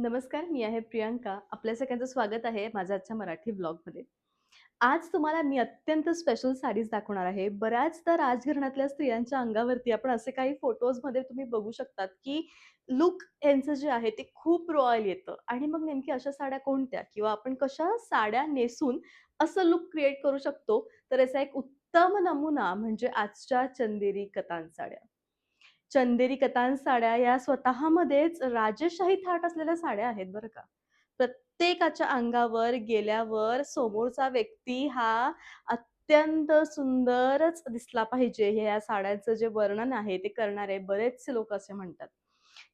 नमस्कार, मी आहे प्रियांका. आपल्या सगळ्यांचं स्वागत आहे माझ्या आजच्या मराठी व्लॉगमध्ये. आज तुम्हाला मी अत्यंत स्पेशल साडीज दाखवणार आहे. बऱ्याचदा राजघराण्यातल्या स्त्रियांच्या अंगावरती आपण असे काही फोटोजमध्ये तुम्ही बघू शकतात, की लूक यांचं जे आहे ते खूप रॉयल येतं आणि मग नेमकी अशा साड्या कोणत्या? किंवा आपण कशा साड्या नेसून असं लूक क्रिएट करू शकतो? तर याचा एक उत्तम नमुना म्हणजे आजच्या चंदेरी कतान साड्या. चंदेरी कतान साड्या या स्वतःमध्येच राजेशाही थाट असलेल्या साड्या आहेत बरं का. प्रत्येकाच्या अंगावर गेल्यावर समोरचा व्यक्ती हा अत्यंत सुंदरच दिसला पाहिजे, हे या साड्यांचं जे वर्णन आहे ते करणारे बरेचसे लोक असे म्हणतात.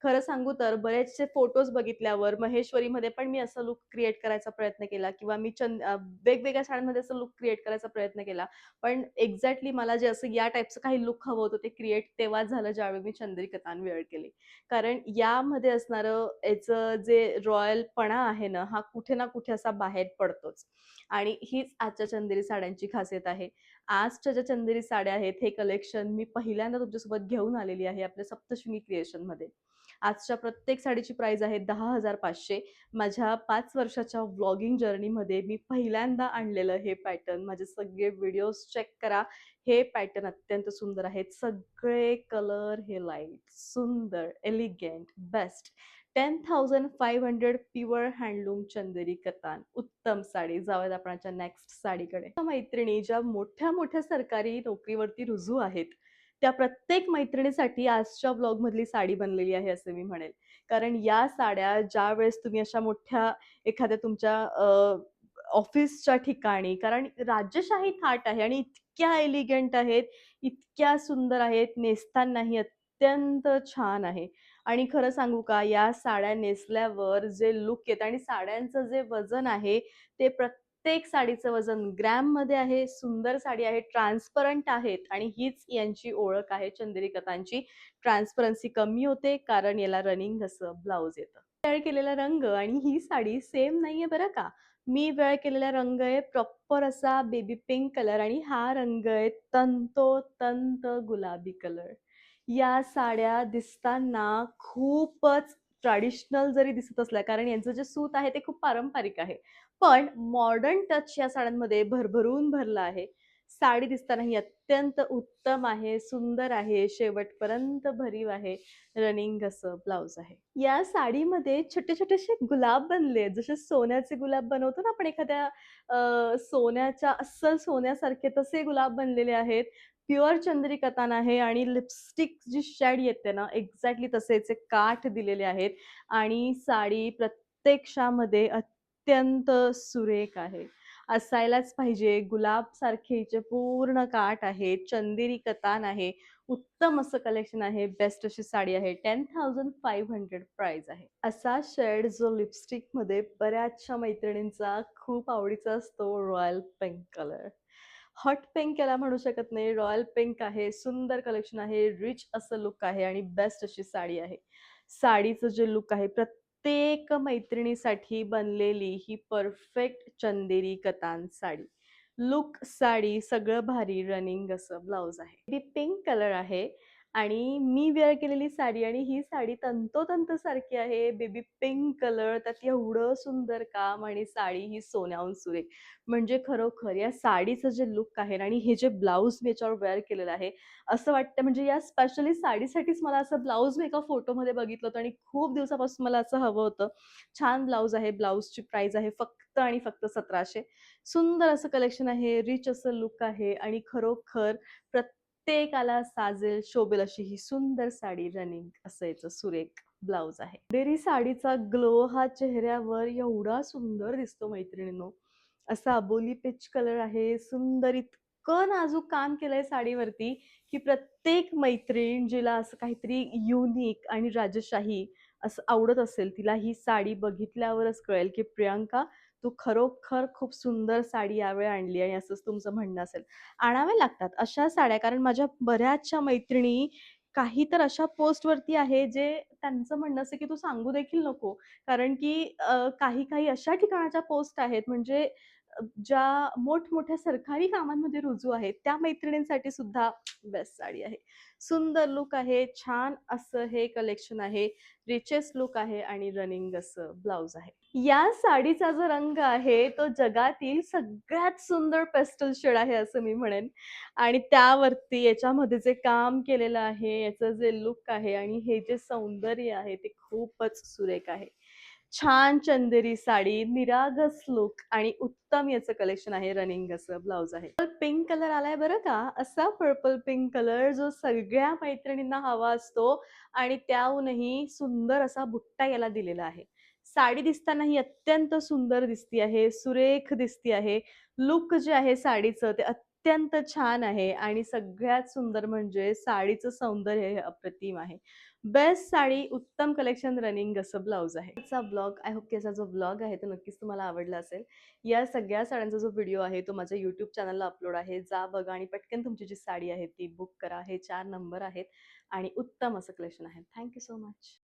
खरं सांगू तर बरेचसे फोटोज बघितल्यावर महेश्वरीमध्ये पण मी असा लूक क्रिएट करायचा प्रयत्न केला किंवा वेगवेगळ्या साड्यांमध्ये असं लूक क्रिएट करायचा प्रयत्न केला. पण एक्झॅक्टली मला जे असं या टाइपचं काही लूक हवं होतं ते क्रिएट तेव्हाच झालं ज्यावेळी मी चंद्री कतान वेअर केली. कारण यामध्ये असणारं याचं जे रॉयलपणा आहे ना, हा कुठे ना कुठे असा बाहेर पडतोच. आणि हीच आजच्या चंदेरी साड्यांची खासियत आहे. आजच्या ज्या चंदेरी साड्या आहेत, हे कलेक्शन मी पहिल्यांदा तुमच्यासोबत घेऊन आलेली आहे आपल्या सप्तशृंगी क्रिएशनमध्ये. आजच्या प्रत्येक साडीची प्राइस आहे 10,500. माझ्या 5 वर्षाच्या व्लॉगिंग जर्नीमध्ये मी पहिल्यांदा आणलेलं हे पॅटर्न. माझे सगळे व्हिडिओज चेक करा. हे पॅटर्न अत्यंत सुंदर आहेत. सगळे कलर हे लाईट, सुंदर, एलिगंट, बेस्ट. 10,500 प्युअर हँडलूम चंदेरी कतान. उत्तम साडी. जाऊयात आपण आजच्या नेक्स्ट साडीकडे. मैत्रिणी ज्या मोठ्या-मोठ्या सरकारी नोकरीवरती रुजू आहेत, त्या प्रत्येक मैत्रिणीसाठी आजच्या ब्लॉगमधली साडी बनलेली आहे असं मी म्हणेल. कारण या साड्या ज्यावेळेस तुम्ही अशा मोठ्या एखाद्या तुमच्या ऑफिसच्या ठिकाणी कारण राजेशाही थाट आहे आणि इतक्या एलिगंट आहेत, इतक्या सुंदर आहेत, नेसतानाही अत्यंत छान आहे. आणि खरं सांगू का, या साड्या नेसल्यावर जे लूक येतं आणि साड्यांचं जे वजन आहे, ते प्रत्येक साडीचं वजन ग्रॅममध्ये आहे. सुंदर साडी आहे, ट्रान्सपरंट आहेत आणि हीच यांची ओळख आहे चंदेरी कथांची. ट्रान्सपरन्सी कमी होते कारण याला रनिंग असं ब्लाउज येतं. वेअर केलेला रंग आणि ही साडी सेम नाहीये बरं का. मी वेअर केलेला रंग आहे प्रॉपर असा बेबी पिंक कलर आणि हा रंग आहे तंतोतंत गुलाबी कलर. या साड्या दिसताना खूपच ट्रॅडिशनल जरी दिसत असल्या कारण यांचं जे सूत आहे ते खूप पारंपरिक आहे. पण मॉडर्न टच या साड्यांमध्ये भरभरून भरला आहे. साडी दिसताना ही अत्यंत उत्तम आहे, सुंदर आहे, शेवटपर्यंत भरीव आहे. रनिंग असं ब्लाउज आहे. या साडीमध्ये छोटे-छोटेसे गुलाब बनले, जसे सोन्याचे गुलाब बनवतो ना आपण एखाद्या सोन्याच्या अस्सल सोन्यासारखे तसे गुलाब बनलेले आहेत. प्युअर चंद्री कतान आहे आणि लिपस्टिक जी शेड येते ना, एक्झॅक्टली तसेचे काठ दिलेले आहेत आणि साडी प्रत्यक्षामध्ये अत्यंत सुरेख आहे. असायलाच पाहिजे. गुलाबसारखे हिचे पूर्ण काठ आहेत, चंदेरी कतान आहे. उत्तम असं कलेक्शन आहे. बेस्ट अशी साडी आहे. 10,500 प्राइस आहे. असा शेड जो लिपस्टिकमध्ये बऱ्याचशा मैत्रिणींचा खूप आवडीचा असतो royal pink colour. Hot pink याला म्हणू शकत नाही. रॉयल पिंक आहे. सुंदर कलेक्शन आहे. रिच असं लूक आहे आणि बेस्ट अशी साडी आहे. साडीचं जे लूक आहे प्रत्येक मैत्रिणीसाठी बनलेली ही परफेक्ट चंदेरी कतान साडी. लूक, साडी सगळं भारी रनिंग असं ब्लाउज आहे. ही पिंक कलर आहे आणि मी वेअर केलेली साडी आणि ही साडी तंतोतंत सारखी आहे. बेबी पिंक कलर, त्यात एवढं सुंदर काम आणि साडी ही सोन्याहून सुरेख. म्हणजे खरोखर या साडीचं जे लूक आहे आणि हे जे ब्लाउज मी याच्यावर वेअर केलेलं आहे, असं वाटतं म्हणजे या स्पेशली साडीसाठीच मला असं ब्लाउज मी एका फोटोमध्ये बघितलं होतं आणि खूप दिवसापासून मला असं हवं होतं. छान ब्लाउज आहे. ब्लाउजची प्राईस आहे फक्त आणि फक्त 1700. सुंदर असं कलेक्शन आहे, रिच असं लूक आहे आणि खरोखर प्रत्येकाला साजेल, शोभेल अशी ही सुंदर साडी रनिंग असं याचं सुरेख ब्लाउज आहे. डेरी साडीचा ग्लो हा चेहऱ्यावर एवढा सुंदर दिसतो मैत्रिणींनो. असा अबोली पीच कलर आहे, सुंदर इतकं नाजूक काम केलंय साडीवरती, की प्रत्येक मैत्रीण जिला असं काहीतरी युनिक आणि राजशाही असं आवडत असेल, तिला ही साडी बघितल्यावरच कळेल, की प्रियांका तू खरोखर खूप सुंदर साडी यावेळी आणली आणि असंच तुमचं म्हणणं असेल. आणाव्या लागतात अशा साड्या कारण माझ्या बऱ्याचशा मैत्रिणी काही तर अशा पोस्टवरती आहे जे त्यांचं म्हणणं असं की तू सांगू देखील नको. कारण की काही-काही अशा ठिकाणाच्या पोस्ट आहेत म्हणजे ज्या मोठमोठ्या सरकारी कामांमध्ये रुजू आहेत, त्या मैत्रिणींसाठी सुद्धा बेस्ट साडी आहे. सुंदर लूक आहे, छान असं हे कलेक्शन आहे, रिचेस्ट लूक आहे आणि रनिंग असं ब्लाउज आहे. या साडीचा जो रंग आहे, तो जगातील सगळ्यात सुंदर पेस्टल शेड आहे असं मी म्हणेन आणि त्यावरती याच्यामध्ये जे काम केलेलं आहे, याचं जे लूक आहे आणि हे जे सौंदर्य आहे, ते खूपच सुरेख आहे. छान चंदेरी साडी, निरागस लूक आणि उत्तम याचं कलेक्शन आहे. रनिंग असं ब्लाउज आहे. पिंक कलर आलाय बरं का. असा पर्पल पिंक कलर जो सगळ्या मैत्रिणींना हवा असतो आणि त्याहूनही सुंदर असा बुट्टा याला दिलेला आहे. साडी दिसताना ही अत्यंत सुंदर दिसती आहे, सुरेख दिसती आहे. लूक जे आहे साडीचं ते अत्यंत छान आहे आणि सगळ्यात सुंदर म्हणजे साडीचं सौंदर्य हे अप्रतिम आहे. बेस्ट साडी, उत्तम कलेक्शन, रनिंग असं ब्लाउज आहे. आजचा ब्लॉग आय होप की असा जो ब्लॉग आहे तो नक्कीच तुम्हाला आवडला असेल. या सगळ्या साड्यांचा जो व्हिडिओ आहे तो माझ्या YouTube चॅनलला अपलोड आहे. जा बघा आणि पटकन तुमची जी साडी आहे ती बुक करा. हे 4 नंबर आहेत आणि उत्तम असं कलेक्शन आहे. Thank so much.